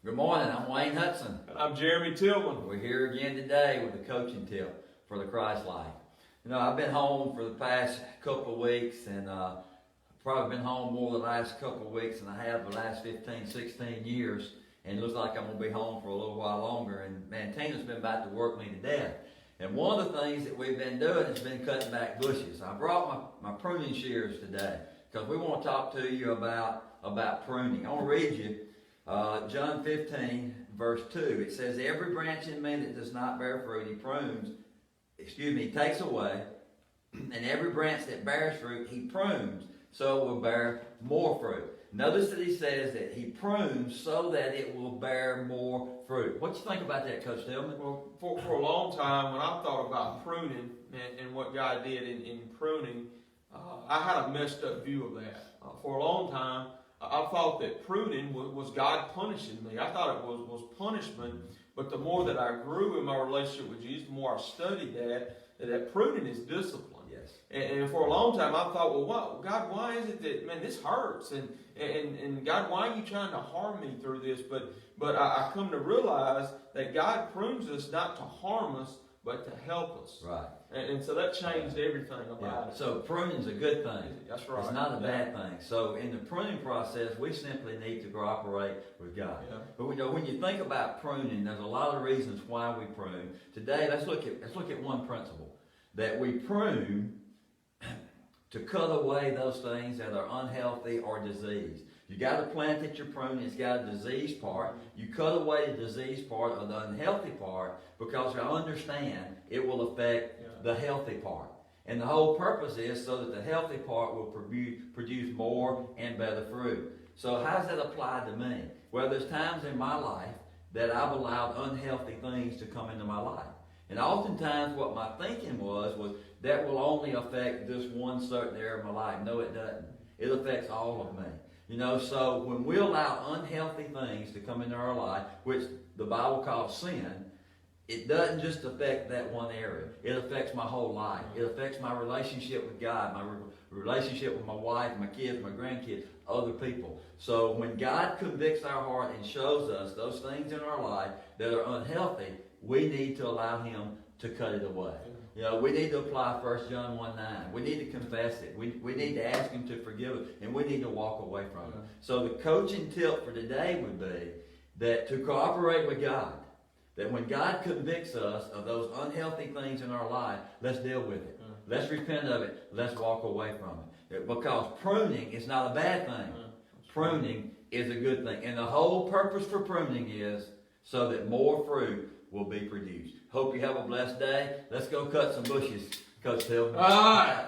Good morning, I'm Wayne Hudson. And I'm Jeremy Tillman. We're here again today with a coaching tip for the Christ life. You know, I've been home for the past couple of weeks and probably been home more the last couple of weeks than I have the last 15, 16 years. And it looks like I'm going to be home for a little while longer. And man, Tina's been about to work me to death. And one of the things that we've been doing has been cutting back bushes. I brought my pruning shears today because we want to talk to you about pruning. I want to read you John 15, verse 2. It says, every branch in me that does not bear fruit, he takes away. And every branch that bears fruit, he prunes, so it will bear more fruit. Notice that he says that he prunes so that it will bear more fruit. What do you think about that, Coach Tillman? Well, for a long time, when I thought about pruning and what God did in pruning, I had a messed up view of that. For a long time, I thought that pruning was God punishing me. I thought it was punishment. But the more that I grew in my relationship with Jesus, the more I studied that pruning is discipline. Yes. And for a long time, I thought, well, God, why is it that, man, this hurts? And God, why are you trying to harm me through this? But I come to realize that God prunes us not to harm us, but to help us. Right. And so that changed everything about it. So pruning's a good thing. That's right. It's not a bad thing. So in the pruning process, we simply need to cooperate with God. Yeah. But when you think about pruning, there's a lot of reasons why we prune. Today, let's look at one principle. That we prune to cut away those things that are unhealthy or diseased. You got a plant that you're pruning, it's got a diseased part. You cut away the diseased part or the unhealthy part because you understand it will affect the healthy part. And the whole purpose is so that the healthy part will produce more and better fruit. So how does that apply to me? Well, there's times in my life that I've allowed unhealthy things to come into my life. And oftentimes what my thinking was that will only affect this one certain area of my life. No, it doesn't. It affects all of me. You know, so when we allow unhealthy things to come into our life, which the Bible calls sin, it doesn't just affect that one area. It affects my whole life. It affects my relationship with God, my relationship with my wife, my kids, my grandkids, other people. So when God convicts our heart and shows us those things in our life that are unhealthy, we need to allow Him to cut it away. You know, we need to apply 1 John 1:9. We need to confess it. We need to ask Him to forgive us, and we need to walk away from it. So the coaching tip for today would be that to cooperate with God, that when God convicts us of those unhealthy things in our life, let's deal with it. Let's repent of it. Let's walk away from it. Because pruning is not a bad thing. Pruning is a good thing. And the whole purpose for pruning is so that more fruit will be produced. Hope you have a blessed day. Let's go cut some bushes, Coach Hill. All right.